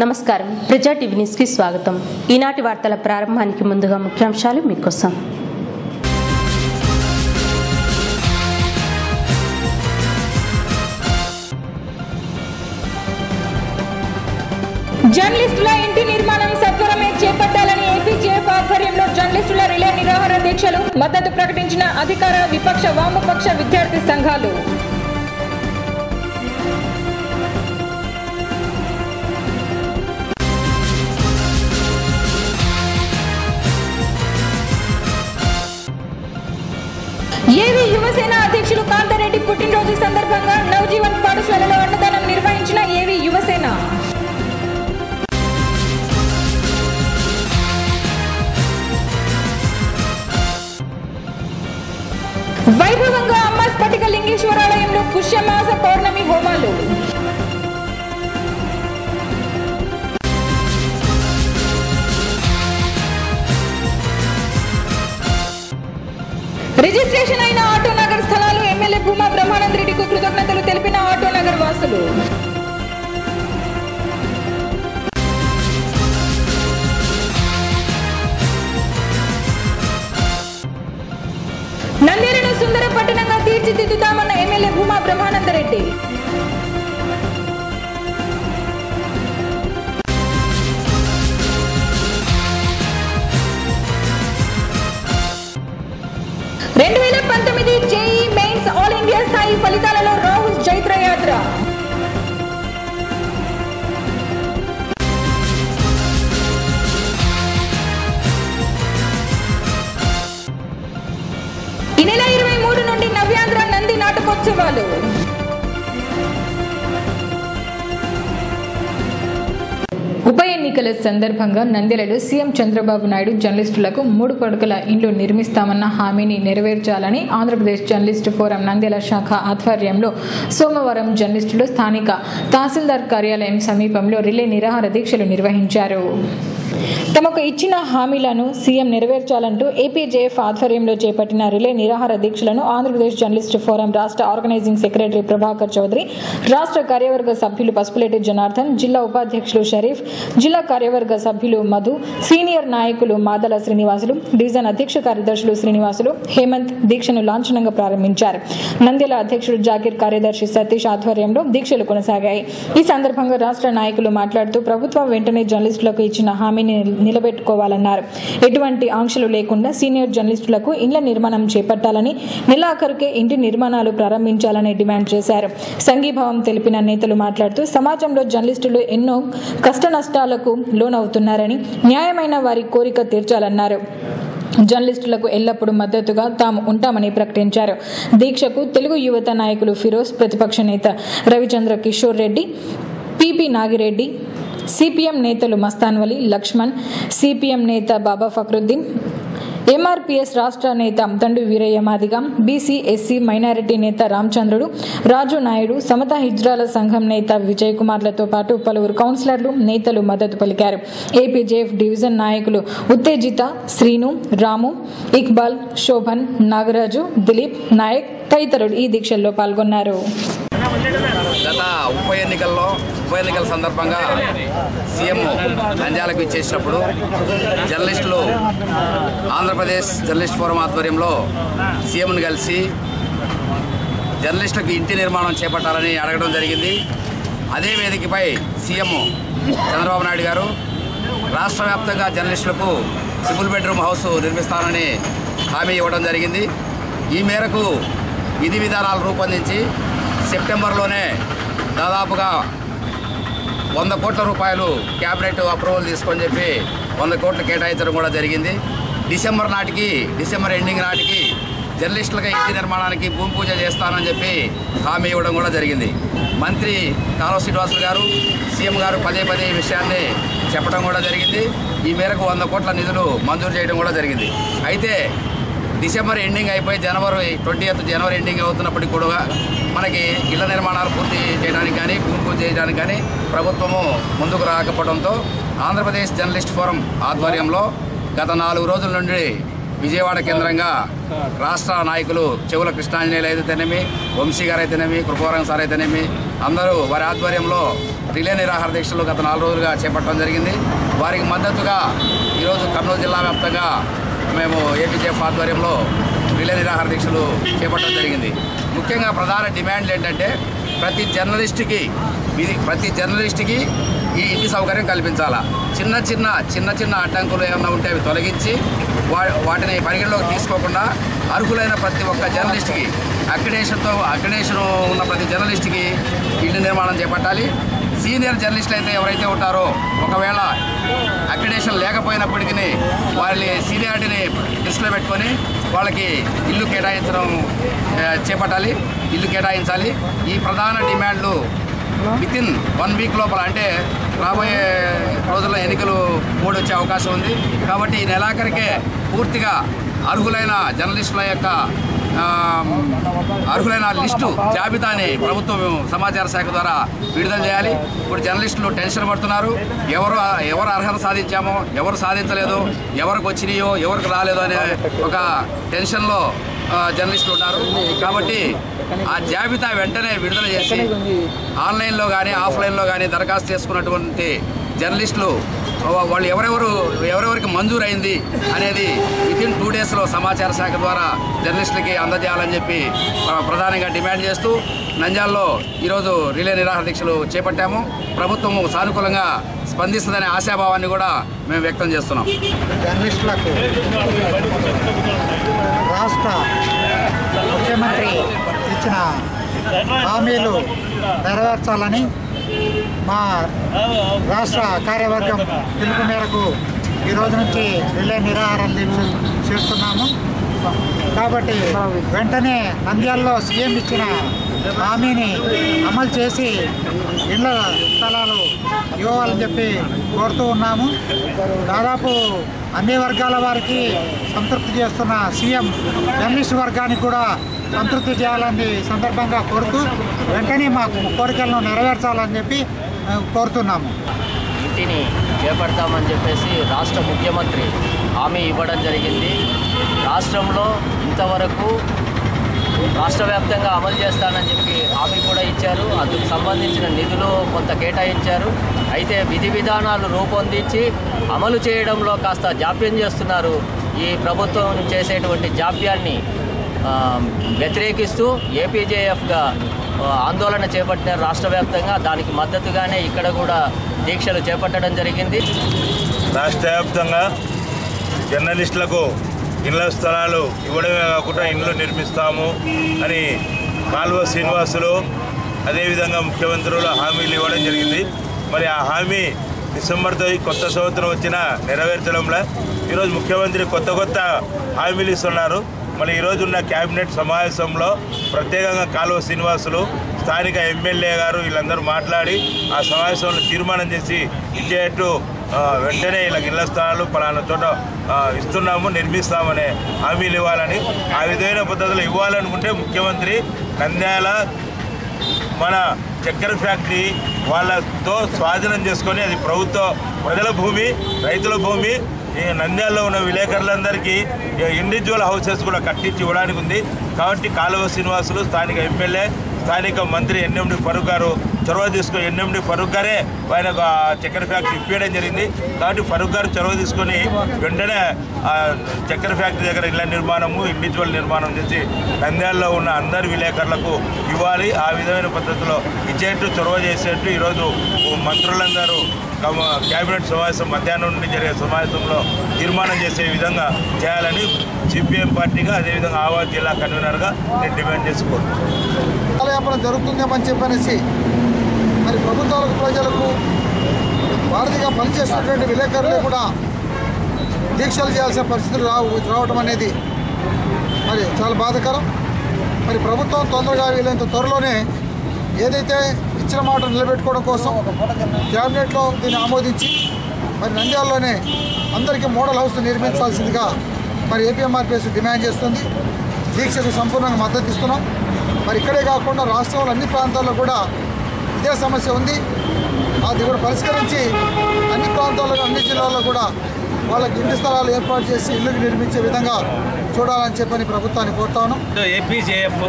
నమస్కారం ప్రజా TV news కి స్వాగతం। ఈనాటి వార్తల ప్రారంభానికి ముందుగా ముఖ్యాంశాలు మీకోసం। జర్నలిస్టుల ఇంటి నిర్మాణం సత్వరమే చేపట్టాలని ఏపీజేఎఫ్ ఆధ్వర్యంలో జర్నలిస్టుల రిలే నిరాహార దీక్షలు మద్దతు ప్రకటించిన అధికార విపక్ష వామపక్ష విద్యార్థి సంఘాలు। ఏవి యువసేన అధ్యక్షులు కాంతారెడ్డి పుట్టినరోజు సందర్భంగా నవజీవన్ పాఠశాలలో అన్నదానం నిర్వహించిన ఏవి యువసేన। వైభవంగా అమ్మ స్ఫటిక లింగేశ్వరాలయంలో పుష్యమాస పౌర్ణమి హోమాలు। రిజిస్ట్రేషన్ అయిన ఆటోనగర్ స్థలాలు ఎమ్మెల్యే భూమా బ్రహ్మానంద రెడ్డికి కృతజ్ఞతలు తెలిపిన ఆటోనగర్ వాసులు। నంద్యాలను సుందర పట్టణంగా తీర్చిదిద్దుతామన్న MLA Bhuma Brahmananda Reddy. JEE mains all India స్థాయి ఫలితాలలో రాహుల్ జైత్ర యాత్ర। ఈ నెల 23 నుండి నవ్యాంధ్ర నంది నాటకోత్సవాలు। ఉప ఎన్నికల సందర్భంగా నంద్యాలలో సీఎం చంద్రబాబు నాయుడు జర్నలిస్టులకు 3 పడకల ఇండ్లు నిర్మిస్తామన్న హామీని నెరవేర్చాలని ఆంధ్రప్రదేశ్ జర్నలిస్టు ఫోరం నంద్యాల శాఖ ఆధ్వర్యంలో సోమవారం జర్నలిస్టులు స్థానిక తహసీల్దార్ కార్యాలయం సమీపంలో రిలే నిరాహార దీక్షలు నిర్వహించారు। తమకు ఇచ్చిన హామీలను సీఎం నెరవేర్చాలంటూ ఏపీజేఎఫ్ ఆధ్వర్యంలో చేపట్టిన రిలే నిరాహార దీక్షలను ఆంధ్రప్రదేశ్ జర్నలిస్టు ఫోరం రాష్ట్ర ఆర్గనైజింగ్ సెక్రటరీ ప్రభాకర్ చౌదరి, రాష్ట్ర కార్యవర్గ సభ్యులు పసుపులేటి జనార్దన్, జిల్లా ఉపాధ్యక్షులు షరీఫ్, జిల్లా కార్యవర్గ సభ్యులు మధు, సీనియర్ నాయకులు మాదల శ్రీనివాసులు, డివిజన్ అధ్యక్ష కార్యదర్శులు శ్రీనివాసులు, హేమంత్ దీక్షను లాంఛనంగా ప్రారంభించారు। నంద్యాల అధ్యక్షుడు జాకీర్, కార్యదర్శి సతీష్ ఆధ్వర్యంలో దీక్షలు కొనసాగాయి। ఈ సందర్భంగా రాష్ట్ర నాయకులు మాట్లాడుతూ ప్రభుత్వం వెంటనే జర్నలిస్టులకు ఇచ్చిన హామీని నిలబెట్టుకోవాలన్నారు। ఎటువంటి ఆంక్షలు లేకుండా సీనియర్ జర్నలిస్టులకు ఇండ్ల నిర్మాణం చేపట్టాలని, నెలాఖరుకే ఇంటి నిర్మాణాలు ప్రారంభించాలని డిమాండ్ చేశారు। సంఘీభావం తెలిపిన నేతలు మాట్లాడుతూ సమాజంలో జర్నలిస్టులు ఎన్నో కష్ట నష్టాలకు లోనవుతున్నారని, న్యాయమైన వారి కోరిక తీర్చాలన్నారు। జర్నలిస్టులకు ఎల్లప్పుడూ మద్దతుగా తాము ఉంటామని ప్రకటించారు। దీక్షకు తెలుగు యువత నాయకులు ఫిరోజ్, ప్రతిపక్ష నేత రవిచంద్ర కిషోర్ రెడ్డి, పిపి నాగిరెడ్డి, సిపిఎం నేతలు మస్తాన్ వలి, లక్ష్మణ్, సిపిఎం నేత బాబా ఫక్రుద్దీన్, ఎంఆర్పీఎస్ రాష్ట్ర నేత Dandu Veeraiah Madiga, BC SC minority నేత రామచంద్రుడు, రాజు నాయుడు, సమతా హిజ్రాల సంఘం నేత విజయ్ కుమార్లతో పాటు పలువురు కౌన్సిలర్లు, నేతలు మద్దతు పలికారు। ఏపీజేఎఫ్ డివిజన్ నాయకులు ఉత్తేజిత, శ్రీను, రాము, ఇక్బాల్, శోభన్, నాగరాజు, దిలీప్, నాయక్ తదితరులు ఈ దీక్షల్లో పాల్గొన్నారు। గత ఉప ఎన్నికల సందర్భంగా సీఎం నంద్యాలకు ఇచ్చేసినప్పుడు జర్నలిస్టులు ఆంధ్రప్రదేశ్ జర్నలిస్ట్ ఫోరం ఆధ్వర్యంలో సీఎంను కలిసి జర్నలిస్టులకు ఇంటి నిర్మాణం చేపట్టాలని అడగడం జరిగింది। అదే వేదికపై సీఎం చంద్రబాబు నాయుడు గారు రాష్ట్ర వ్యాప్తంగా జర్నలిస్టులకు సింగిల్ బెడ్రూమ్ హౌస్ నిర్మిస్తానని హామీ ఇవ్వడం జరిగింది। ఈ మేరకు విధి విధానాలు రూపొందించి సెప్టెంబర్లోనే దాదాపుగా 100 కోట్ల రూపాయలు క్యాబినెట్ అప్రూవల్ తీసుకొని చెప్పి 100 కోట్లు కేటాయించడం కూడా జరిగింది। డిసెంబర్ ఎండింగ్ నాటికి జర్నలిస్టులుగా ఇంటి నిర్మాణానికి భూమి పూజ చేస్తానని చెప్పి హామీ ఇవ్వడం కూడా జరిగింది। మంత్రి కాలువ శ్రీనివాసులు గారు, సీఎం గారు పదే ఈ విషయాన్ని చెప్పడం కూడా జరిగింది। ఈ మేరకు 100 కోట్ల నిధులు మంజూరు చేయడం కూడా జరిగింది। అయితే డిసెంబర్ ఎండింగ్ అయిపోయి జనవరి 20 ఎండింగ్ అవుతున్నప్పటికీ కూడా మనకి ఇళ్ల నిర్మాణాలు పూర్తి చేయడానికి కానీ భూమి పూజ చేయడానికి కానీ ప్రభుత్వము ముందుకు రాకపోవడంతో ఆంధ్రప్రదేశ్ జర్నలిస్ట్ ఫోరం ఆధ్వర్యంలో గత 4 రోజుల నుండి విజయవాడ కేంద్రంగా రాష్ట్ర నాయకులు చెవుల కృష్ణాంజనేయులు అయితేనేమి, వంశీ గారు అయితేనేమి, కృపారం సార్ అయితేనేమి అందరూ వారి ఆధ్వర్యంలో రిలే నిరాహార దీక్షలు గత 4 రోజులుగా చేపట్టడం జరిగింది. వారికి మద్దతుగా ఈరోజు కర్నూలు జిల్లా వ్యాప్తంగా మేము ఏపీజేఎఫ్ ఆధ్వర్యంలో రిలే నిరాహార దీక్షలు చేపట్టడం జరిగింది. ముఖ్యంగా ప్రధాన డిమాండ్లు ఏంటంటే ప్రతి జర్నలిస్ట్కి ఈ ఇంటి సౌకర్యం కల్పించాలా. చిన్న చిన్న అడ్డంకులు ఏమైనా ఉంటే అవి తొలగించి వాటిని పరిగణలోకి తీసుకోకుండా అర్హులైన ప్రతి ఒక్క జర్నలిస్ట్కి అక్రిడేషన్ ఉన్న ప్రతి జర్నలిస్ట్కి ఇల్లు నిర్మాణం చేపట్టాలి. సీనియర్ జర్నలిస్టులు అయితే ఎవరైతే ఉంటారో ఒకవేళ అక్రిడేషన్ లేకపోయినప్పటికీ వాళ్ళ సీనియారిటీని దృష్టిలో పెట్టుకొని వాళ్ళకి ఇల్లు కేటాయించాలి. ఈ ప్రధాన డిమాండ్లు వితిన్ 1 వీక్ లోపల, అంటే రాబోయే రోజుల్లో ఎన్నికలు మూడు వచ్చే అవకాశం ఉంది. కాబట్టి ఈ నెలాఖరికే పూర్తిగా అర్హులైన జర్నలిస్టుల యొక్క అర్హులైన లిస్టు జాబితాని ప్రభుత్వం సమాచార శాఖ ద్వారా విడుదల చేయాలి. ఇప్పుడు జర్నలిస్టులు టెన్షన్ పడుతున్నారు. ఎవరు అర్హత సాధించామో, ఎవరు సాధించలేదు, ఎవరికి వచ్చినాయో, ఎవరికి రాలేదో అనే ఒక టెన్షన్లో జర్నలిస్టులు ఉన్నారు. కాబట్టి ఆ జాబితా వెంటనే విడుదల చేసి ఆన్లైన్లో కానీ ఆఫ్లైన్లో కానీ దరఖాస్తు చేసుకున్నటువంటి జర్నలిస్టులు వాళ్ళు ఎవరెవరికి మంజూరు అయింది అనేది వితిన్ 2 డేస్లో సమాచార శాఖ ద్వారా జర్నలిస్టులకి అందజేయాలని చెప్పి ప్రధానంగా డిమాండ్ చేస్తూ నంద్యాలలో ఈరోజు రిలే నిరాహార దీక్షలు చేపట్టాము. ప్రభుత్వం సానుకూలంగా స్పందిస్తుందనే ఆశాభావాన్ని కూడా మేము వ్యక్తం చేస్తున్నాం. జర్నలిస్టులకు రాష్ట్ర ముఖ్యమంత్రి ఇచ్చిన హామీలు నెరవేర్చాలని మా రాష్ట్ర కార్యవర్గం పిలుపు మేరకు ఈరోజు నుంచి రిలే నిరాహార దీక్ష చేస్తున్నాము. కాబట్టి వెంటనే నంద్యాలలో సీఎం ఇచ్చిన హామీని అమలు చేసి ఇళ్ల స్థలాలు ఇవ్వాలని చెప్పి కోరుతూ ఉన్నాము. దాదాపు అన్ని వర్గాల వారికి సంతృప్తి చేస్తున్న సీఎం జర్నలిస్ట్ వర్గానికి కూడా సంతృప్తి చేయాలని సందర్భంగా కోరుతూ వెంటనే మా కోరికలను నెరవేర్చాలని చెప్పి కోరుతున్నాము. ఇంటిని చేపడతామని చెప్పేసి రాష్ట్ర ముఖ్యమంత్రి హామీ ఇవ్వడం జరిగింది. రాష్ట్రంలో ఇంతవరకు రాష్ట్ర వ్యాప్తంగా అమలు చేస్తానని చెప్పి హామీ కూడా ఇచ్చారు. అందుకు సంబంధించిన నిధులు కొంత కేటాయించారు. అయితే విధి విధానాలు రూపొందించి అమలు చేయడంలో కాస్త జాప్యం చేస్తున్నారు. ఈ ప్రభుత్వం చేసేటువంటి జాప్యాన్ని వ్యతిరేకిస్తూ ఏపీజేఎఫ్గా ఆందోళన చేపట్టిన రాష్ట్ర వ్యాప్తంగా. దానికి మద్దతుగానే ఇక్కడ కూడా దీక్షలు చేపట్టడం జరిగింది. రాష్ట్ర వ్యాప్తంగా జర్నలిస్టులకు ఇళ్ల స్థలాలు ఇవ్వడమే కాకుండా ఇండ్లు నిర్మిస్తాము అని కాల్వ శ్రీనివాసులు అదేవిధంగా ముఖ్యమంత్రులు హామీలు ఇవ్వడం జరిగింది. మరి ఆ హామీ డిసెంబర్తో కొత్త సంవత్సరం వచ్చినా నెరవేర్చడంలో ఈరోజు ముఖ్యమంత్రి కొత్త హామీలు ఇస్తున్నారు. మళ్ళీ ఈరోజు ఉన్న క్యాబినెట్ సమావేశంలో ప్రత్యేకంగా కాల్వ శ్రీనివాసులు స్థానిక ఎమ్మెల్యే గారు వీళ్ళందరూ మాట్లాడి ఆ సమావేశంలో తీర్మానం చేసి ఇచ్చేట్టు వెంటనే ఇలా ఇళ్ల స్థలాలు పలానా చోట ఇస్తున్నాము, నిర్మిస్తామనే హామీలు ఇవ్వాలని, ఆ విధమైన పద్ధతులు ఇవ్వాలనుకుంటే ముఖ్యమంత్రి నంద్యాల మన చక్కెర ఫ్యాక్టరీ వాళ్ళతో స్వాధీనం చేసుకొని అది ప్రజల భూమి, రైతుల భూమి, ఈ నంద్యాలలో ఉన్న విలేకరులందరికీ ఇండివిజువల్ హౌసెస్ కూడా కట్టించి ఇవ్వడానికి ఉంది. కాబట్టి కాలువ శ్రీనివాసులు స్థానిక ఎమ్మెల్యే, స్థానిక మంత్రి ఎన్ఎండి ఫరూక్ గారు చొరవ తీసుకొని ఎన్ఎండి ఫరూక్ గారే ఆయనకు చక్కెర ఫ్యాక్టరీ ఇప్పించడం జరిగింది. కాబట్టి ఫరూక్ గారు చొరవ తీసుకొని వెంటనే చక్కెర ఫ్యాక్టరీ దగ్గర ఇళ్ల నిర్మాణము, ఇండివిజువల్ నిర్మాణం చేసి నంద్యాలలో ఉన్న అందరి విలేకరులకు ఇవ్వాలి. ఆ విధమైన పద్ధతిలో ఇచ్చేట్టు చొరవ చేసేట్టు ఈరోజు మంత్రులందరూ క్యాబినెట్ సమావేశం మధ్యాహ్నం నుండి జరిగే సమావేశంలో తీర్మానం చేసే విధంగా చేయాలని సిపిఎం పార్టీగా అదేవిధంగా ఆవాజ్ జిల్లా కన్వీనర్గా నేను డిమాండ్ చేసుకుంటున్నాను. వ్యాపారం జరుగుతుందేమని చెప్పనేసి మరి ప్రభుత్వాలకు, ప్రజలకు వారధిగా పనిచేస్తున్నటువంటి విలేకరులు కూడా దీక్షలు చేయాల్సిన పరిస్థితులు రావడం అనేది మరి చాలా బాధాకరం. మరి ప్రభుత్వం తొందరగా వీలైనంత త్వరలోనే ఏదైతే ఇచ్చిన మాట నిలబెట్టుకోవడం కోసం క్యాబినెట్లో దీన్ని ఆమోదించి మరి నంద్యాలలోనే అందరికీ మోడల్ హౌస్ నిర్మించాల్సిందిగా మరి ఏపీఎంఆర్పీఎస్ డిమాండ్ చేస్తుంది. దీక్షకు సంపూర్ణంగా మద్దతు ఇస్తున్నాం. మరి ఇక్కడే కాకుండా రాష్ట్రంలో అన్ని ప్రాంతాల్లో కూడా ఇదే సమస్య ఉంది. అది కూడా పరిష్కరించి అన్ని ప్రాంతాల్లో, అన్ని జిల్లాల్లో కూడా వాళ్ళకి ఇంటి స్థలాలు ఏర్పాటు చేసి ఇల్లు నిర్మించే విధంగా చూడాలని చెప్పని ప్రభుత్వాన్ని కోరుతాను. ఏపీజేఎఫ్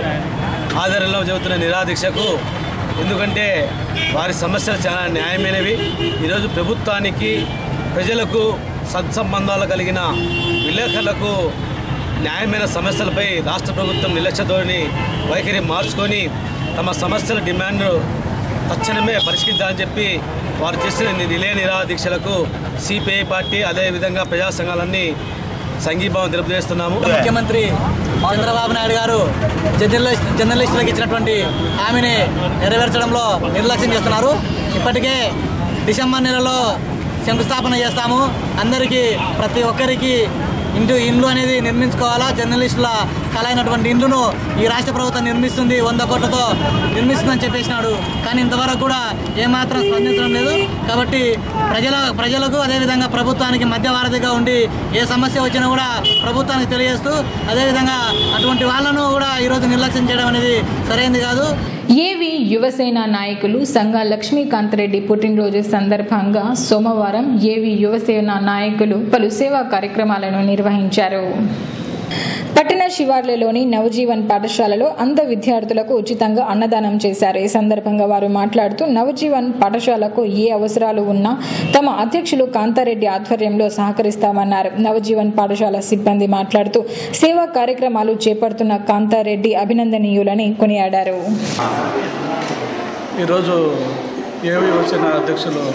ఆధ్వర్యంలో జరుగుతున్న నిరాదీక్షకు ఎందుకంటే వారి సమస్యలు చాలా న్యాయమైనవి. ఈరోజు ప్రభుత్వానికి ప్రజలకు సత్సంబంధాలు కలిగిన విలేకరులకు న్యాయమైన సమస్యలపై రాష్ట్ర ప్రభుత్వం నిర్లక్ష్య ధోరణి వైఖరి మార్చుకొని తమ సమస్యల డిమాండ్ తక్షణమే పరిష్కరించాలని చెప్పి వారు చేసిన రిలే నిరాదీక్షలకు సిపిఐ పార్టీ అదేవిధంగా ప్రజా సంఘాలన్నీ సంఘీభావం తెలుపుజేస్తున్నాము. ముఖ్యమంత్రి చంద్రబాబు నాయుడు గారు జర్నలిస్టులకు ఇచ్చినటువంటి హామీని నెరవేర్చడంలో నిర్లక్ష్యం చేస్తున్నారు. ఇప్పటికే డిసెంబర్ నెలలో శంకుస్థాపన చేస్తాము. అందరికీ ప్రతి ఒక్కరికి ఇండ్లు అనేది నిర్మించుకోవాలా. జర్నలిస్టుల కళ అయినటువంటి ఇండ్లను ఈ రాష్ట్ర ప్రభుత్వం నిర్మిస్తుంది, 100 కోట్లతో నిర్మిస్తుందని చెప్పేసినాడు. కానీ ఇంతవరకు కూడా ఏమాత్రం స్పందించడం లేదు. కాబట్టి ప్రజలకు అదేవిధంగా ప్రభుత్వానికి మధ్యవారధిగా ఉండి ఏ సమస్య వచ్చినా కూడా ప్రభుత్వానికి తెలియజేస్తూ అదేవిధంగా అటువంటి వాళ్ళను కూడా ఈరోజు నిర్లక్ష్యం చేయడం అనేది సరైనది కాదు. ఏవి యువసేన నాయకులు సంగా లక్ష్మీకాంత్ రెడ్డి పుట్టినరోజు సందర్భంగా సోమవారం ఏవి యువసేన నాయకులు పలు సేవా కార్యక్రమాలను నిర్వహించారు. పట్టణ శివార్లలోని నవజీవన్ పాఠశాలలో అంధ విద్యార్థులకు ఉచితంగా అన్నదానం చేశారు. ఈ సందర్భంగా వారు మాట్లాడుతూ నవజీవన్ పాఠశాలకు ఏ అవసరాలు ఉన్నా తమ అధ్యక్షులు కాంతారెడ్డి ఆధ్వర్యంలో సహకరిస్తామన్నారు. నవజీవన్ పాఠశాల సిబ్బంది మాట్లాడుతూ సేవా కార్యక్రమాలు చేపడుతున్న కాంతారెడ్డి అభినందనీయులని కొనియాడారు. ఈరోజు ఏవి యువసేన అధ్యక్షులు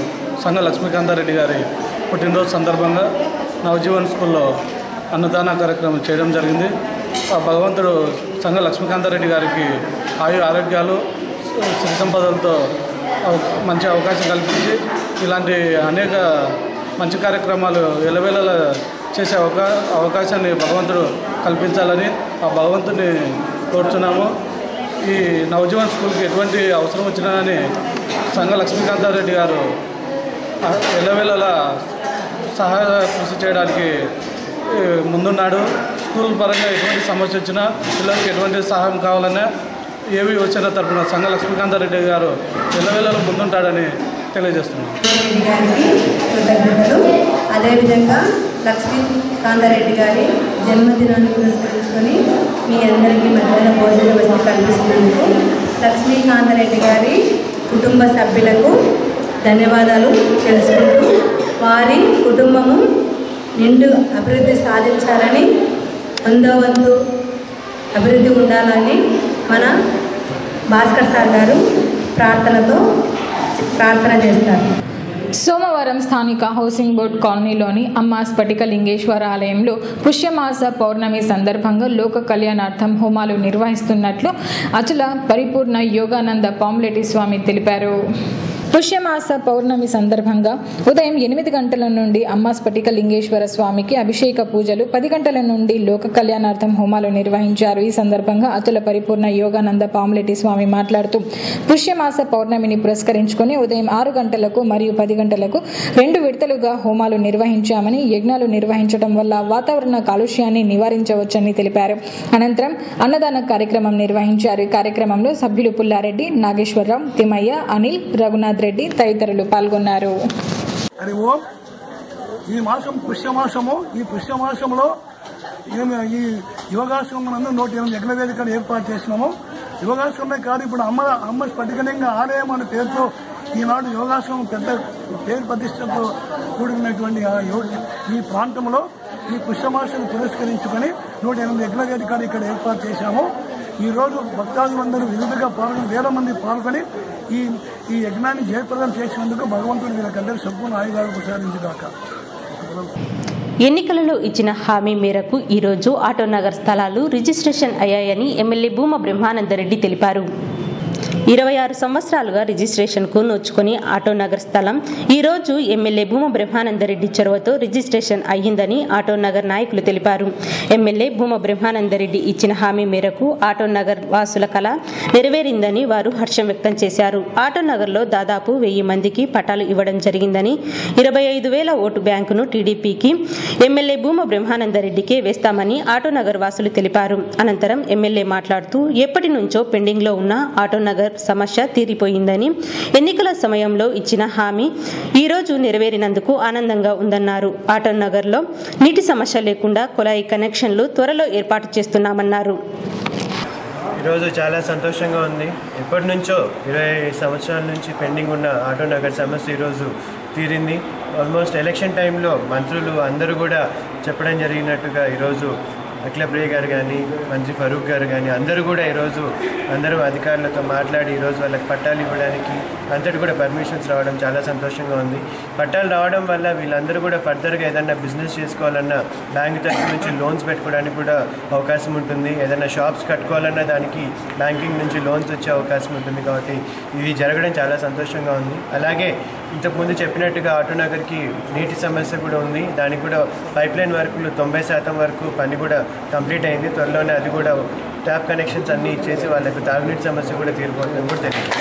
సంగ లక్ష్మీకాంతారెడ్డి గారి పుట్టినరోజు సందర్భంగా నవజీవన్ స్కూల్లో అన్నదాన కార్యక్రమం చేయడం జరిగింది. భగవంతుడు సంగ లక్ష్మీకాంతారెడ్డి గారికి ఆరోగ్యాలు సిరి సంపదలతో మంచి అవకాశం కల్పించి ఇలాంటి అనేక మంచి కార్యక్రమాలు ఎలవేళలా చేసే అవకాశాన్ని భగవంతుడు కల్పించాలని ఆ భగవంతుని కోరుతున్నాము. ఈ నవజీవన్ స్కూల్కి ఎటువంటి అవసరం వచ్చినా కానీ సంగ లక్ష్మీకాంతారెడ్డి గారు ఎలవేళలా సహాయ కృషి చేయడానికి ముందున్నాడు. స్కూల్ పరంగా ఎటువంటి సమస్య వచ్చినా పిల్లలకి ఎటువంటి సహాయం కావాలన్నా ఏవి వచ్చిన తరపున సంగ లక్ష్మీకాంతారెడ్డి గారు ఎల్లవేళలో ముందుంటాడని తెలియజేస్తున్నాం. అదేవిధంగా లక్ష్మీకాంతారెడ్డి గారి జన్మదినాన్ని పురస్కరించుకొని మీ అందరికీ మధ్యాహ్న భోజన వసతి కల్పిస్తున్నందుకు లక్ష్మీకాంతారెడ్డి గారి కుటుంబ సభ్యులకు ధన్యవాదాలు తెలుసుకుంటూ వారి కుటుంబము నిండు అభివృద్ధి సాధించాలని 100వ వంతు అభివృద్ధి ఉండాలని మన భాస్కర్ సార్ గారు ప్రార్థన చేస్తారు. సోమవారం స్థానిక హౌసింగ్ బోర్డ్ కాలనీలోని అమ్మ స్ఫటికలింగేశ్వర ఆలయంలో పుష్యమాస పౌర్ణమి సందర్భంగా లోక కళ్యాణార్థం హోమాలు నిర్వహిస్తున్నట్లు అచల పరిపూర్ణ యోగానంద పాములేటి స్వామి తెలిపారు. పుష్యమాస పౌర్ణమి సందర్భంగా ఉదయం 8 గంటల నుండి అమ్మ స్ఫటికలింగేశ్వర స్వామికి అభిషేక పూజలు, 10 గంటల నుండి లోక కళ్యాణార్థం హోమాలు నిర్వహించారు. ఈ సందర్భంగా అతుల పరిపూర్ణ యోగానంద పాములేటి స్వామి మాట్లాడుతూ పుష్యమాస పౌర్ణమిని పురస్కరించుకొని ఉదయం 6 గంటలకు మరియు 10 గంటలకు 2 విడతలుగా హోమాలు నిర్వహించామని, యజ్ఞాలు నిర్వహించడం వల్ల వాతావరణ కాలుష్యాన్ని నివారించవచ్చని తెలిపారు. అనంతరం అన్నదాన కార్యక్రమం నిర్వహించారు. ఈ కార్యక్రమంలో సభ్యులు పుల్లారెడ్డి, నాగేశ్వరరావు, తిమ్మయ్య, అనిల్, రఘునాథ్ రెడ్డి తదితరులు పాల్గొన్నారు. ఈ మాసం పుష్యమాసము. ఈ పుష్యమాసంలో ఈ యోగాశ్రమం నందు 108 యజ్ఞ వేదికను ఏర్పాటు చేసినాము. యోగాశ్రమే కాదు, ఇప్పుడు అమ్మ స్ఫటికలింగ ఆలయం అనే పేరుతో ఈనాడు యోగాశ్రమం పెద్ద పేరు ప్రతిష్టతో కూడినటువంటి ఈ ప్రాంతంలో ఈ పుష్యమాసాన్ని పురస్కరించుకొని 108 యజ్ఞ వేదికను ఇక్కడ ఏర్పాటు చేశాము. ఈ రోజు భక్తాదులందరూ విధిగా వేల మంది పాల్గొని ఈ యజ్ఞాన్ని జయప్రదం చేసినందుకు భగవంతుడు వీళ్ళకందరూ సంపూర్ణ ఆయుధాలు ప్రసాదించుగాక. ఎన్నికలలో ఇచ్చిన హామీ మేరకు ఈరోజు ఆటోనగర్ స్థలాలు రిజిస్ట్రేషన్ అయ్యాయని ఎమ్మెల్యే భూమా బ్రహ్మానందరెడ్డి తెలిపారు. 26 సంవత్సరాలుగా రిజిస్ట్రేషన్కు నోచుకొని ఆటోనగర్ స్థలం ఈరోజు ఎమ్మెల్యే భూమా బ్రహ్మానందరెడ్డి చొరవతో రిజిస్ట్రేషన్ అయ్యిందని ఆటోనగర్ నాయకులు తెలిపారు. ఎమ్మెల్యే భూమా బ్రహ్మానందరెడ్డి ఇచ్చిన హామీ మేరకు ఆటోనగర్ వాసుల కళ నెరవేరిందని వారు హర్షం వ్యక్తం చేశారు. ఆటోనగర్లో దాదాపు 1000 మందికి పట్టాలు ఇవ్వడం జరిగిందని, 25,000 ఓటు బ్యాంకును టీడీపీకి ఎమ్మెల్యే భూమా బ్రహ్మానందరెడ్డికే వేస్తామని ఆటోనగర్ వాసులు తెలిపారు. అనంతరం ఎమ్మెల్యే మాట్లాడుతూ ఎప్పటి నుంచో పెండింగ్లో ఉన్న ఆటోనగర్ సమస్య తీరిపోయిందని, ఎన్నికల సమయంలో ఇచ్చిన హామీ ఈ రోజు నెరవేరినందుకు ఆనందంగా ఉందన్నారు. ఆటోనగర్లో నీటి సమస్య లేకుండా కుళాయి కనెక్షన్లు త్వరలో ఏర్పాటు చేస్తున్నామన్నారు. ఈరోజు చాలా సంతోషంగా ఉంది. ఎప్పటి నుంచో 20 సంవత్సరాల నుంచి పెండింగ్ ఉన్న ఆటోనగర్ సమస్య ఈరోజు తీరింది. ఆల్మోస్ట్ ఎలక్షన్ టైంలో మంత్రులు అందరూ కూడా చెప్పడం జరిగినట్టుగా ఈరోజు అఖిలప్రియ గారు కానీ మంత్రి ఫరూక్ గారు కానీ అందరూ కూడా ఈరోజు అందరూ అధికారులతో మాట్లాడి ఈరోజు వాళ్ళకి పట్టాలు ఇవ్వడానికి అంతటి కూడా పర్మిషన్స్ రావడం చాలా సంతోషంగా ఉంది. పట్టాలు రావడం వల్ల వీళ్ళందరూ కూడా ఫర్దర్గా ఏదైనా బిజినెస్ చేసుకోవాలన్నా బ్యాంక్ తరఫు నుంచి లోన్స్ పెట్టుకోవడానికి కూడా అవకాశం ఉంటుంది. ఏదైనా షాప్స్ కట్టుకోవాలన్నా దానికి బ్యాంకింగ్ నుంచి లోన్స్ వచ్చే అవకాశం ఉంటుంది. కాబట్టి ఇది జరగడం చాలా సంతోషంగా ఉంది. అలాగే ఇంతకుముందు చెప్పినట్టుగా ఆటోనగర్కి నీటి సమస్య కూడా ఉంది. దానికి కూడా పైప్లైన్ వర్కులు 90% వరకు పని కూడా కంప్లీట్ అయింది. త్వరలోనే అది కూడా ట్యాప్ కనెక్షన్స్ అన్నీ ఇచ్చేసి వాళ్ళకి తాగునీటి సమస్య కూడా తీరిపోతుందని కూడా తెలియదు.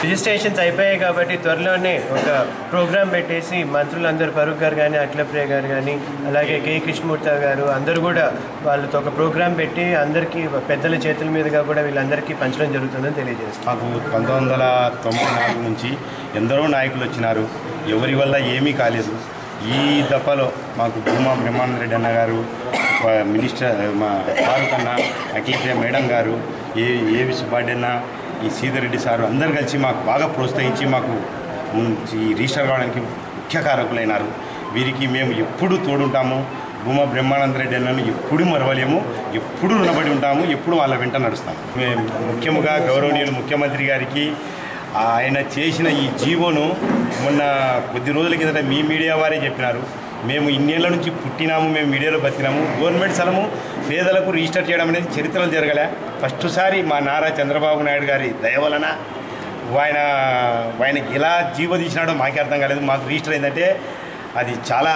రిజిస్ట్రేషన్స్ అయిపోయాయి కాబట్టి త్వరలోనే ఒక ప్రోగ్రామ్ పెట్టేసి మంత్రులందరూ ఫరూక్ గారు కానీ అఖిలప్రియ గారు కానీ అలాగే కే కృష్ణమూర్తి గారు అందరూ కూడా వాళ్ళతో ఒక ప్రోగ్రామ్ పెట్టి అందరికీ పెద్దల చేతుల మీదుగా కూడా వీళ్ళందరికీ పంచడం జరుగుతుందని తెలియజేస్తాం. మాకు 1994 నుంచి ఎందరో నాయకులు వచ్చినారు. ఎవరి వల్ల ఏమీ కాలేదు. ఈ దఫాలో మాకు భూమా బ్రహ్మానంద రెడ్డి అన్న గారు, మినిస్టర్ మా ఫారూక్ అన్న, అఖిలప్రియ మేడం గారు, ఏవి సుబ్బారెడ్డి, ఈ సీతారెడ్డి సారు అందరు కలిసి మాకు బాగా ప్రోత్సహించి మాకు ఈ రిజిస్టర్ కావడానికి ముఖ్య కారకులైనారు. వీరికి మేము ఎప్పుడు తోడుంటాము. భూమా బ్రహ్మానంద రెడ్డి అన్నను ఎప్పుడు మరవలేము, ఎప్పుడు రుణపడి ఉంటాము, ఎప్పుడు వాళ్ళ వెంట నడుస్తాము. మేము ముఖ్యంగా గౌరవనీయులు ముఖ్యమంత్రి గారికి ఆయన చేసిన ఈ జీవోను మొన్న కొద్ది రోజుల కిందట మీ మీడియా వారే చెప్పినారు. మేము ఇన్నేళ్ల నుంచి పుట్టినాము, మేము మీడియాలో బతికినాము. గవర్నమెంట్ స్థలము పేదలకు రిజిస్టర్ చేయడం అనేది చరిత్రలో జరగలే. ఫస్ట్ సారి మా నారా చంద్రబాబు నాయుడు గారి దయ వలన ఆయనకి ఎలా జీవో తీసినాడో మాకే అర్థం కాలేదు. మాకు రిజిస్టర్ అయిందంటే అది చాలా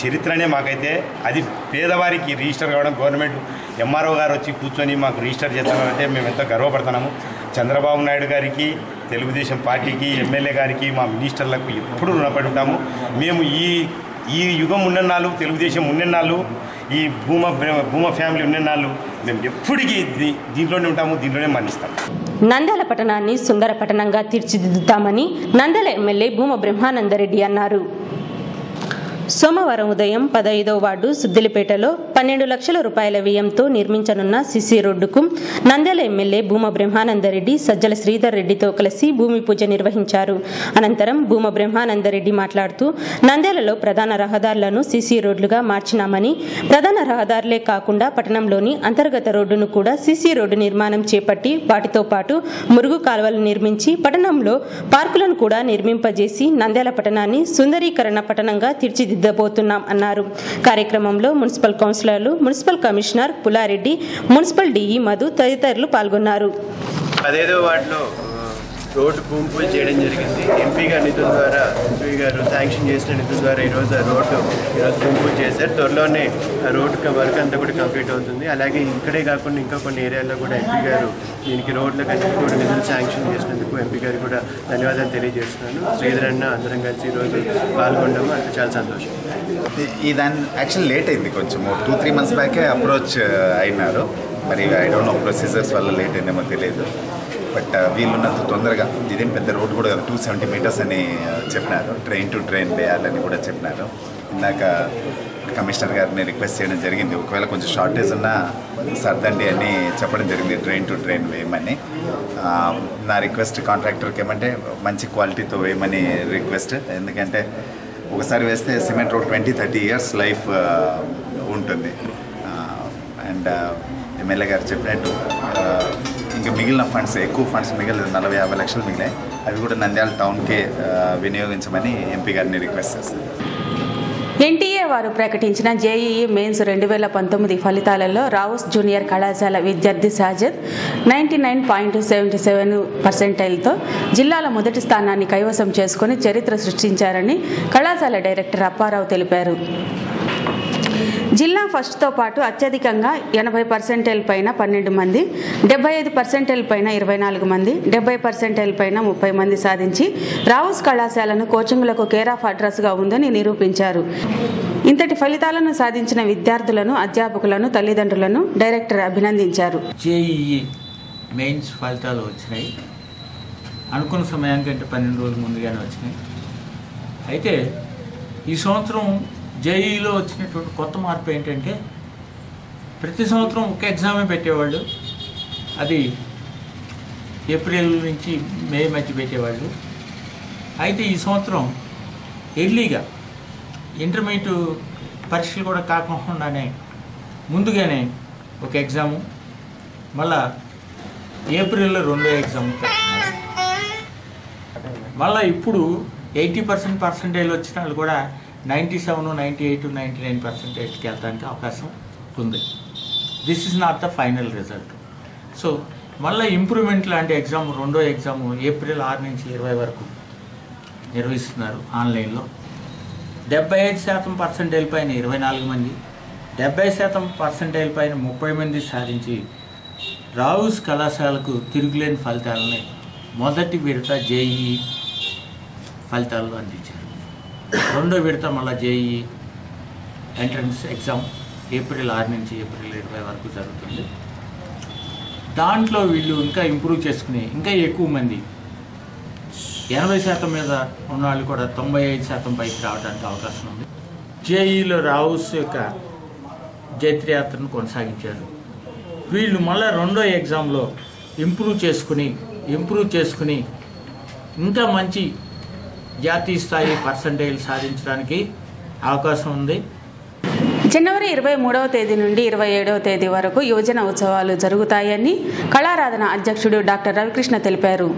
చరిత్రనే మాకైతే. అది పేదవారికి రిజిస్టర్ కావడం, గవర్నమెంట్ ఎంఆర్ఓ గారు వచ్చి కూర్చొని మాకు రిజిస్టర్ చేస్తామంటే మేము ఎంతో గర్వపడుతున్నాము. చంద్రబాబు నాయుడు గారికి, తెలుగుదేశం పార్టీకి, ఎమ్మెల్యే గారికి, మా మినిస్టర్లకు ఎప్పుడు రుణపడి ఉంటాము. మేము ఈ యుగం ఉన్నన్నాళ్ళు, తెలుగుదేశం ఉన్నన్నాళ్ళు, ఈ భూమా ఫ్యామిలీ ఉన్నన్నాళ్ళు మేము ఎప్పటికీ దీంట్లోనే ఉంటాము, దీంట్లోనే మరణిస్తాము. నంద్యాల పట్టణాన్ని సుందర పట్టణంగా తీర్చిదిద్దుతామని నంద్యాల ఎమ్మెల్యే భూమా బ్రహ్మానందరెడ్డి అన్నారు. సోమవారం ఉదయం 15వ వార్డు సుద్దిలిపేటలో 12 లక్షల రూపాయల వ్యయంతో నిర్మించనున్న సిసి రోడ్డుకు నంద్యాల ఎమ్మెల్యే భూమా బ్రహ్మానందరెడ్డి సజ్జల శ్రీధర్ రెడ్డితో కలిసి భూమి పూజ నిర్వహించారు. అనంతరం భూమా బ్రహ్మానందరెడ్డి మాట్లాడుతూ నంద్యాలలో ప్రధాన రహదారులను సిసి రోడ్లుగా మార్చినామని, ప్రధాన రహదారులే కాకుండా పట్టణంలోని అంతర్గత రోడ్డును కూడా సిసి రోడ్డు నిర్మాణం చేపట్టి వాటితో పాటు మురుగు కాలువలు నిర్మించి పట్టణంలో పార్కులను కూడా నిర్మింపజేసి నంద్యాల పట్టణాన్ని సుందరీకరణ పట్టణంగా తీర్చిదిద్దబోతున్నాం అన్నారు. కార్యక్రమంలో మున్సిపల్ కౌన్సిలర్లు, municipal commissioner Pula Reddy, municipal DE Madhu తదితరులు పాల్గొన్నారు. 15వ వార్డులో రోడ్డు భూమి పూజ చేయడం జరిగింది. ఎంపీ గారి నిధుల ద్వారా, ఎంపీ గారు శాంక్షన్ చేసిన నిధుల ద్వారా ఈరోజు ఆ రోడ్డు భూమి పూజ చేశారు. త్వరలోనే ఆ రోడ్డు వర్క్ అంతా కూడా కంప్లీట్ అవుతుంది. అలాగే ఇక్కడే కాకుండా ఇంకా కొన్ని ఏరియాల్లో కూడా ఎంపీ గారు దీనికి రోడ్లకు అన్ని కూడా నిధులు శాంక్షన్ చేసినందుకు ఎంపీ గారికి కూడా ధన్యవాదాలు తెలియజేస్తున్నాను. శ్రీధర్ అన్న అందరం కలిసి ఈరోజు పాల్గొనడం అంటే చాలా సంతోషం. ఈ దాని యాక్చువల్ లేట్ అయింది, కొంచెం 2-3 months బ్యాకే అప్రోచ్ అయినారు. మరి ఐ డోంట్ నో ప్రొసీజర్స్ వల్ల లేట్ అయిందేమో తెలియదు. బట్ వీళ్ళున్నంత తొందరగా, ఇదేం పెద్ద రోడ్ కూడా 270 meters అని చెప్పినారు. ట్రైన్ టు ట్రైన్ వేయాలని కూడా చెప్పినారు. ఇందాక కమిషనర్ గారిని రిక్వెస్ట్ చేయడం జరిగింది, ఒకవేళ కొంచెం షార్టేజ్ ఉన్నా సర్దండి అని చెప్పడం జరిగింది, ట్రైన్ టు ట్రైన్ వేయమని. నా రిక్వెస్ట్ కాంట్రాక్టర్కి ఏమంటే మంచి క్వాలిటీతో వేయమని రిక్వెస్ట్. ఎందుకంటే ఒకసారి వేస్తే సిమెంట్ రోడ్ 20-30 years లైఫ్ ఉంటుంది. అండ్ ఎమ్మెల్యే గారు చెప్పినట్టు ఇంకా మిగిలిన ఫండ్స్, ఎక్కువ ఫండ్స్ మిగిలిన 40-50 లక్షలు మిగిలాయి, అవి కూడా నంద్యాల టౌన్కే వినియోగించమని ఎంపీ గారిని రిక్వెస్ట్ చేస్తారు. ఎన్టీఏ వారు ప్రకటించిన జేఈఈ మెయిన్స్ 2019 ఫలితాలలో రావుస్ జూనియర్ కళాశాల విద్యార్థి సాజద్ 99.77% జిల్లాల మొదటి స్థానాన్ని కైవసం చేసుకుని చరిత్ర సృష్టించారని కళాశాల డైరెక్టర్ అప్పారావు తెలిపారు. జిల్లా ఫస్ట్తో పాటు అత్యధికంగా 80% పైన 12 మంది, 75% పైన 24 మంది, 70% పైన 30 మంది సాధించి రావుస్ కళాశాలను కోచింగ్లకు కేర్ ఆఫ్ అడ్రస్గా ఉందని నిరూపించారు. ఇంతటి ఫలితాలను సాధించిన విద్యార్థులను, అధ్యాపకులను, తల్లిదండ్రులను డైరెక్టర్ అభినందించారు. జేఈఈ మెయిన్స్ ఫలితాలు వచ్చినాయి. అనుకున్న సమయానికంటే 12 రోజుల ముందుగానే వచ్చినాయి. అయితే ఈ సంవత్సరం జేఈలో వచ్చినటువంటి కొత్త మార్పు ఏంటంటే ప్రతి సంవత్సరం ఒక ఎగ్జామే పెట్టేవాళ్ళు. అది ఏప్రిల్ నుంచి మే మధ్య పెట్టేవాళ్ళు. అయితే ఈ సంవత్సరం ఎర్లీగా ఇంటర్మీడియట్ పరీక్షలు కూడా కాకుండానే ముందుగానే ఒక ఎగ్జాము, మళ్ళా ఏప్రిల్లో 2వ ఎగ్జామ్ పెట్టినారు. మళ్ళీ ఇప్పుడు 80% పర్సెంటేజ్ వచ్చిన వాళ్ళు కూడా 97, 98, 99%కి వెళ్ళడానికి అవకాశం ఉంది. This is not the final result. So మళ్ళీ ఇంప్రూవ్మెంట్ లాంటి ఎగ్జామ్ 2వ ఎగ్జాము ఏప్రిల్ 6 నుంచి 20 వరకు నిర్వహిస్తున్నారు ఆన్లైన్లో. 75% పర్సెంటేజ్ పైన 24 మంది, 70% పర్సెంటేజ్ పైన 30 మంది సాధించి రావుస్ కళాశాలకు తిరుగులేని ఫలితాలని మొదటి విడత జేఈఈ ఫలితాలు అందించారు. 2వ విడత మళ్ళీ జేఈఈ ఎంట్రన్స్ ఎగ్జామ్ ఏప్రిల్ 6 నుంచి ఏప్రిల్ 20 వరకు జరుగుతుంది. దాంట్లో వీళ్ళు ఇంకా ఇంప్రూవ్ చేసుకుని ఇంకా ఎక్కువ మంది 80% మీద ఉన్నవాళ్ళు కూడా 95% పైకి రావడానికి అవకాశం ఉంది. జేఈలో రావుస్ యొక్క జైత్రయాత్రను కొనసాగించారు. వీళ్ళు మళ్ళీ 2వ ఎగ్జామ్లో ఇంప్రూవ్ చేసుకుని ఇంకా మంచి జాతీయ స్థాయి పర్సంటేజ్ సాధించడానికి అవకాశం ఉంది. జనవరి 23వ తేదీ నుండి 27వ తేదీ వరకు యువజన ఉత్సవాలు జరుగుతాయని కళారాధన అధ్యక్షుడు డాక్టర్ రవికృష్ణ తెలిపారు.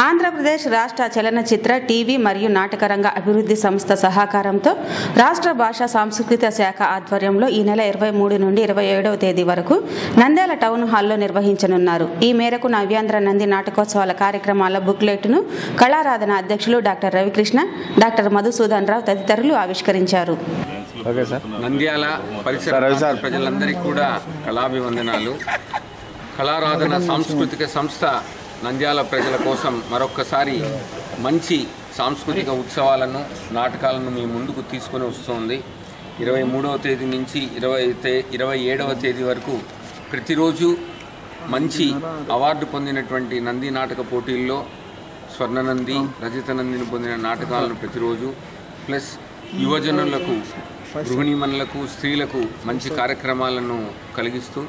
ఆంధ్రప్రదేశ్ రాష్ట్ర చలనచిత్ర, టీవీ మరియు నాటకరంగ అభివృద్ధి సంస్థ సహకారంతో రాష్ట్ర భాషా సాంస్కృతిక శాఖ ఆధ్వర్యంలో ఈ నెల 23 నుండి 27వ తేదీ వరకు నంద్యాల టౌన్ హాల్లో నిర్వహించనున్నారు. ఈ మేరకు నవ్యాంధ్ర నంది నాటకోత్సవాల కార్యక్రమాల బుక్లెట్ను కళారాధన అధ్యక్షులు డాక్టర్ రవికృష్ణ, డాక్టర్ మధుసూదన్ రావు తదితరులు ఆవిష్కరించారు. నంద్యాల పరిసర ప్రజలందరికీ కూడా కళాభివందనాలు. కళారాధన సాంస్కృతిక సంస్థ నంద్యాల ప్రజల కోసం మరొక్కసారి మంచి సాంస్కృతిక ఉత్సవాలను, నాటకాలను మీ ముందుకు తీసుకొని వస్తుంది. 23వ తేదీ నుంచి 27వ తేదీ వరకు ప్రతిరోజు మంచి అవార్డు పొందినటువంటి నంది నాటక పోటీల్లో స్వర్ణనంది, రజత నందిని పొందిన నాటకాలను ప్రతిరోజు, ప్లస్ యువజనులకు, గృహిణీమణులకు, స్త్రీలకు మంచి కార్యక్రమాలను కలిగిస్తూ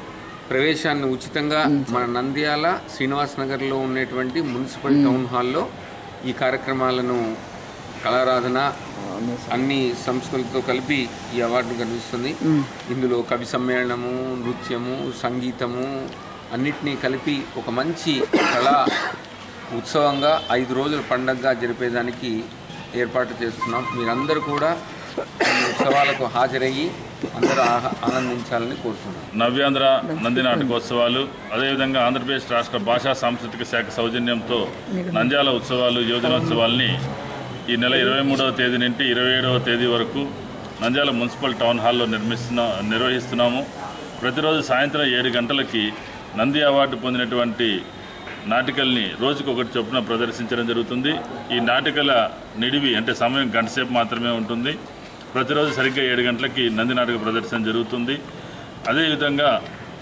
ప్రవేశాన్ని ఉచితంగా మన నంద్యాల శ్రీనివాస్ నగర్లో ఉన్నటువంటి మున్సిపల్ టౌన్ హాల్లో ఈ కార్యక్రమాలను కళారాధన అన్ని సంస్కృతులతో కలిపి ఈ అవార్డును కనిపిస్తుంది. ఇందులో కవి సమ్మేళనము, నృత్యము, సంగీతము అన్నిటినీ కలిపి ఒక మంచి కళా ఉత్సవంగా 5 రోజుల పండగగా జరిపేదానికి ఏర్పాటు చేస్తున్నాం. మీరందరూ కూడా ఈ ఉత్సవాలకు హాజరయ్యి అందరూ ఆనందించాలని కోరుతున్నాం. నవ్యాంధ్ర నంది నాటకోత్సవాలు, అదేవిధంగా ఆంధ్రప్రదేశ్ రాష్ట్ర భాషా సాంస్కృతిక శాఖ సౌజన్యంతో నంద్యాల ఉత్సవాలు, యువజనోత్సవాల్ని ఈ నెల 23వ తేదీ నుండి 27వ తేదీ వరకు నంద్యాల మున్సిపల్ టౌన్ హాల్లో నిర్వహిస్తున్నాము. ప్రతిరోజు సాయంత్రం 7 గంటలకి నంది అవార్డు పొందినటువంటి నాటికల్ని రోజుకొకటి చొప్పున ప్రదర్శించడం జరుగుతుంది. ఈ నాటికల నిడివి అంటే సమయం గంటసేపు మాత్రమే ఉంటుంది. ప్రతిరోజు సరిగ్గా 7 గంటలకి నంది నాటక ప్రదర్శన జరుగుతుంది. అదేవిధంగా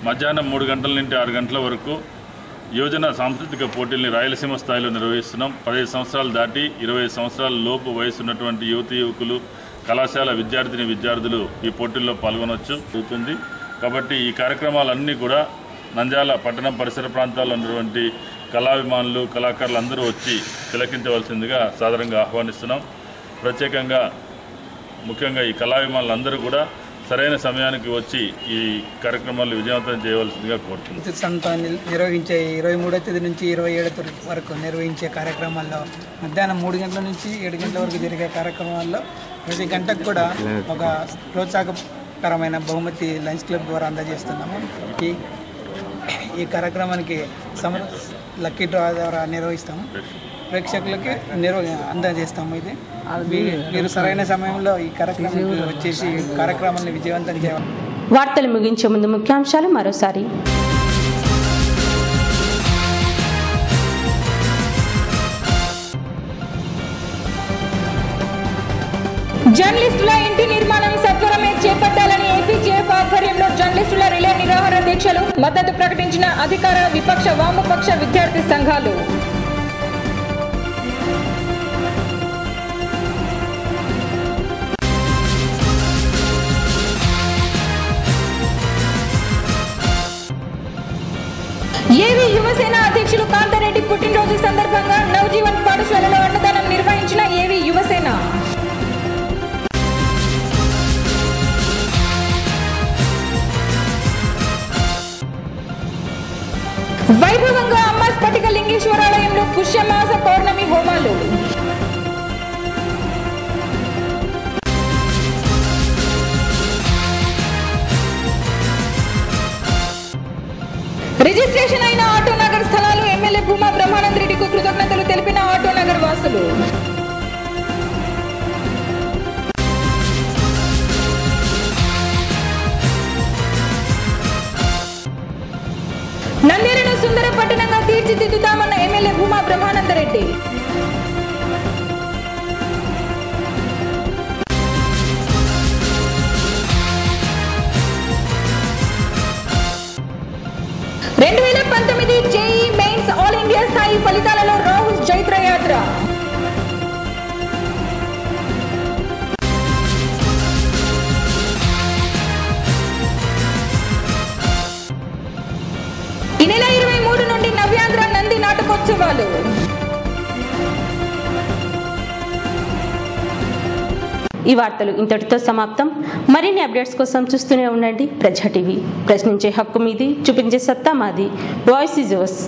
మధ్యాహ్నం 3 గంటల నుండి 6 గంటల వరకు యువజన సాంస్కృతిక పోటీల్ని రాయలసీమ స్థాయిలో నిర్వహిస్తున్నాం. 15 సంవత్సరాలు దాటి 25 సంవత్సరాల లోపు వయసు ఉన్నటువంటి యువతీ యువకులు, కళాశాల విద్యార్థులు ఈ పోటీల్లో పాల్గొనవచ్చు జరుగుతుంది. కాబట్టి ఈ కార్యక్రమాలన్నీ కూడా నంద్యాల పట్టణం పరిసర ప్రాంతాల్లో ఉన్నటువంటి కళాభిమానులు, కళాకారులు అందరూ వచ్చి తిలకించవలసిందిగా సాదరంగా ఆహ్వానిస్తున్నాం. ప్రత్యేకంగా ముఖ్యంగా ఈ కళాభిమానులందరూ కూడా సరైన సమయానికి వచ్చి ఈ కార్యక్రమాలు విజయవంతం చేయవలసిందిగా కోరుతున్నాం. సంస్థ నిర్వహించే 23వ తేదీ నుంచి 27వ తేదీ వరకు నిర్వహించే కార్యక్రమాల్లో మధ్యాహ్నం 3 గంటల నుంచి 7 గంటల వరకు జరిగే కార్యక్రమాల్లో ప్రతి గంటకు కూడా ఒక ప్రోత్సాహకరమైన బహుమతి లంచ్ క్లబ్ ద్వారా అందజేస్తున్నాము. ఈ కార్యక్రమానికి లక్కీ డ్రా ద్వారా నిర్వహిస్తాము. ప్రేక్షకులకి అందజేస్తాము. ఇది మీరు సరైన సమయంలో ఈ కార్యక్రమానికి వచ్చేసి కార్యక్రమాన్ని విజయవంతం చేయాలి. వార్తలు ముగించే ముందు ముఖ్యాంశాలు మరోసారి. జర్నలిస్టుల ఇంటి నిర్మాణం సత్వరమే చేపట్టాలని ఏపీజేఎఫ్ ఆధ్వర్యంలో జర్నలిస్టుల రిలే నిరాహార దీక్షలు మద్దతు ప్రకటించిన అధికార, విపక్ష, వామపక్ష విద్యార్థి సంఘాలు. యువసేన అధ్యక్షులు కాంతారెడ్డి పుట్టినరోజు సందర్భంగా నవజీవన్ పాఠశాలలో అన్నదానం నిర్వహించిన ఏవి యువసేన. వైభవంగా అమ్మ స్ఫటిక లింగేశ్వరాలయంలో పుష్యమాస పౌర్ణమి హోమాలు. రిజిస్ట్రేషన్ అయిన ఆటోనగర్ స్థలాలు ఎమ్మెల్యే భూమా బ్రహ్మానంద రెడ్డికి కృతజ్ఞతలు తెలిపిన ఆటోనగర్ వాసులు. నంద్యాలను సుందర పట్టణంగా తీర్చిదిద్దుతామన్న MLA Bhuma Brahmananda Reddy. JEE mains all India స్థాయి ఫలితాలలో రాహుల్ జైత్ర యాత్ర. ఈ నెల 23 నుండి నవ్యాంధ్ర నంది నాటకోత్సవాలు. ఈ వార్తలు ఇంతటితో సమాప్తం. మరిన్ని అప్డేట్స్ కోసం చూస్తూనే ఉండండి ప్రజా టీవీ. ప్రశ్నించే హక్కు మీది, చూపించే సత్తా మాది. Voice is yours.